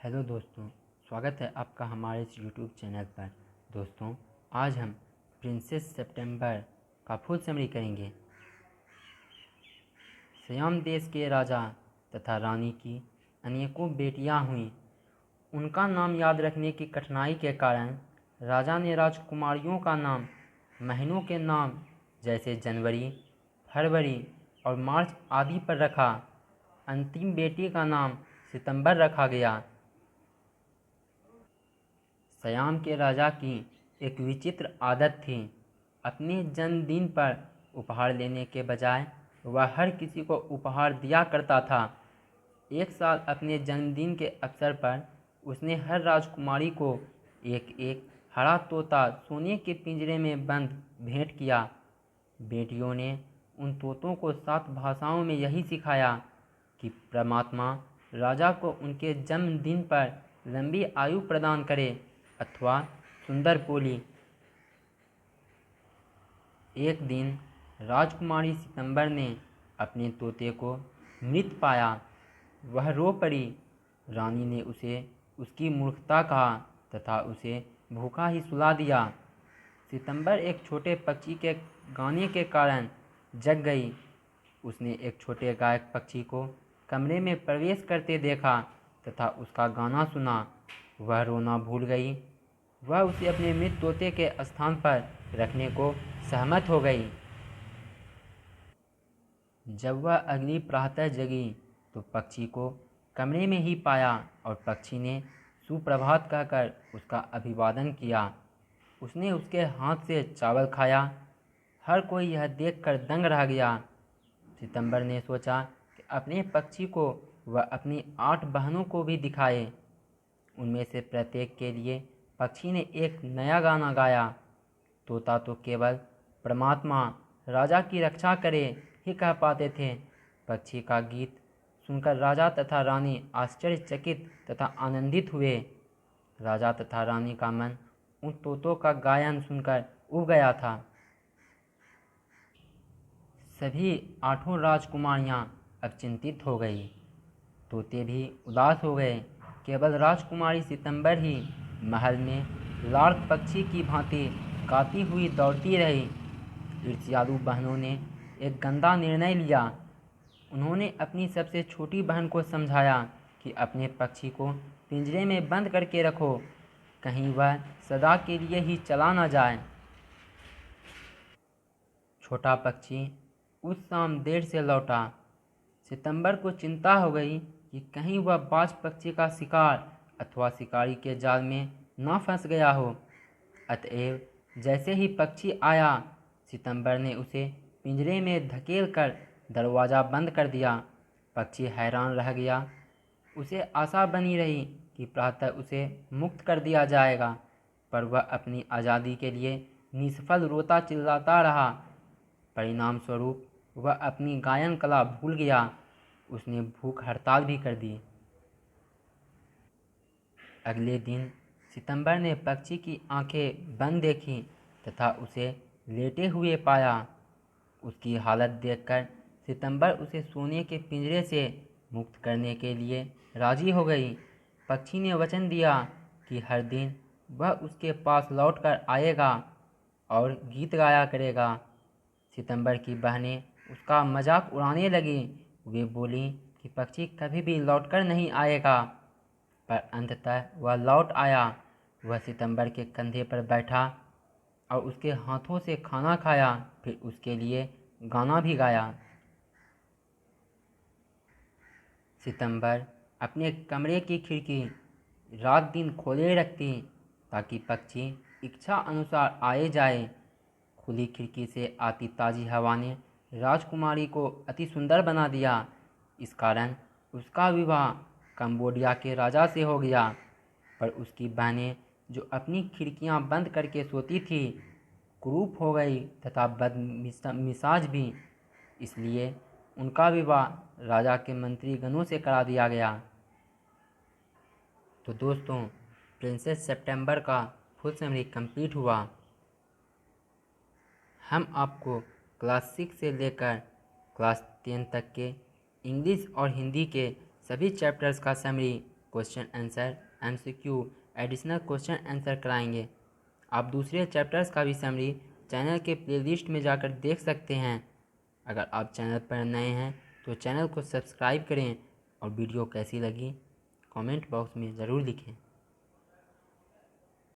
Hello दोस्तों, स्वागत है आपका हमारे इस यूट्यूब चैनल पर। दोस्तों, आज हम प्रिंसेस सितंबर का फुल समरी करेंगे। सियाम देश के राजा तथा रानी की अनेकों बेटियां हुईं। उनका नाम याद रखने की कठिनाई के कारण राजा ने राजकुमारियों का नाम महीनों के नाम जैसे जनवरी, फरवरी और मार्च आदि पर रखा। अंतिम बेटी का नाम सितंबर रखा गया। सयाम के राजा की एक विचित्र आदत थी। अपने जन्मदिन पर उपहार लेने के बजाय वह हर किसी को उपहार दिया करता था। एक साल अपने जन्मदिन के अवसर पर उसने हर राजकुमारी को एक एक हरा तोता सोने के पिंजरे में बंद भेंट किया। बेटियों ने उन तोतों को 7 भाषाओं में यही सिखाया कि परमात्मा राजा को उनके जन्मदिन पर लंबी आयु प्रदान करे अथवा सुंदर बोली। एक दिन राजकुमारी सितंबर ने अपने तोते को मृत पाया। वह रो पड़ी। रानी ने उसे उसकी मूर्खता कहा तथा उसे भूखा ही सुला दिया। सितंबर एक छोटे पक्षी के गाने के कारण जग गई। उसने एक छोटे गायक पक्षी को कमरे में प्रवेश करते देखा तथा उसका गाना सुना। वह रोना भूल गई। वह उसे अपने मृत तोते के स्थान पर रखने को सहमत हो गई। जब वह अगली प्रातः जगी तो पक्षी को कमरे में ही पाया और पक्षी ने सुप्रभात कहकर उसका अभिवादन किया। उसने उसके हाथ से चावल खाया। हर कोई यह देखकर दंग रह गया। सितंबर ने सोचा कि अपने पक्षी को वह अपनी 8 बहनों को भी दिखाए। उनमें से प्रत्येक के लिए पक्षी ने एक नया गाना गाया। तोता तो केवल परमात्मा राजा की रक्षा करे ही कह पाते थे। पक्षी का गीत सुनकर राजा तथा रानी आश्चर्यचकित तथा आनंदित हुए। राजा तथा रानी का मन उन तोतों का गायन सुनकर उब गया था। सभी 8 राजकुमारियां अब चिंतित हो गई। तोते भी उदास हो गए। केवल राजकुमारी सितंबर ही महल में लार्क पक्षी की भांति गाती हुई दौड़ती रही। ईर्ष्यालु बहनों ने एक गंदा निर्णय लिया। उन्होंने अपनी सबसे छोटी बहन को समझाया कि अपने पक्षी को पिंजरे में बंद करके रखो, कहीं वह सदा के लिए ही चला न जाए। छोटा पक्षी उस शाम देर से लौटा। सितंबर को चिंता हो गई कि कहीं वह बाज पक्षी का शिकार अथवा शिकारी के जाल में न फंस गया हो। अतएव जैसे ही पक्षी आया, सितंबर ने उसे पिंजरे में धकेल कर दरवाज़ा बंद कर दिया। पक्षी हैरान रह गया। उसे आशा बनी रही कि प्रातः उसे मुक्त कर दिया जाएगा, पर वह अपनी आज़ादी के लिए निष्फल रोता चिल्लाता रहा। परिणाम स्वरूप वह अपनी गायन कला भूल गया। उसने भूख हड़ताल भी कर दी। अगले दिन सितंबर ने पक्षी की आंखें बंद देखी तथा उसे लेटे हुए पाया। उसकी हालत देखकर सितंबर उसे सोने के पिंजरे से मुक्त करने के लिए राजी हो गई। पक्षी ने वचन दिया कि हर दिन वह उसके पास लौटकर आएगा और गीत गाया करेगा। सितंबर की बहनें उसका मजाक उड़ाने लगी। वे बोली कि पक्षी कभी भी लौटकर नहीं आएगा, पर अंततः वह लौट आया। वह सितंबर के कंधे पर बैठा और उसके हाथों से खाना खाया, फिर उसके लिए गाना भी गाया। सितंबर अपने कमरे की खिड़की रात दिन खोले रखती ताकि पक्षी इच्छा अनुसार आए जाए। खुली खिड़की से आती ताज़ी हवा ने राजकुमारी को अति सुंदर बना दिया। इस कारण उसका विवाह कंबोडिया के राजा से हो गया। पर उसकी बहनें जो अपनी खिड़कियां बंद करके सोती थी, कुरूप हो गई तथा बदमिजाज भी। इसलिए उनका विवाह राजा के मंत्रीगणों से करा दिया गया। तो दोस्तों, प्रिंसेस सितंबर का फुल समरी कंप्लीट हुआ। हम आपको क्लास 6 से लेकर क्लास 10 तक के इंग्लिश और हिंदी के सभी चैप्टर्स का summary question answer, MCQ, additional question answer कराएंगे। आप दूसरे चैप्टर्स का भी समरी चैनल के प्लेलिस्ट में जाकर देख सकते हैं। अगर आप चैनल पर नए हैं तो चैनल को सब्सक्राइब करें और वीडियो कैसी लगी कमेंट बॉक्स में ज़रूर लिखें।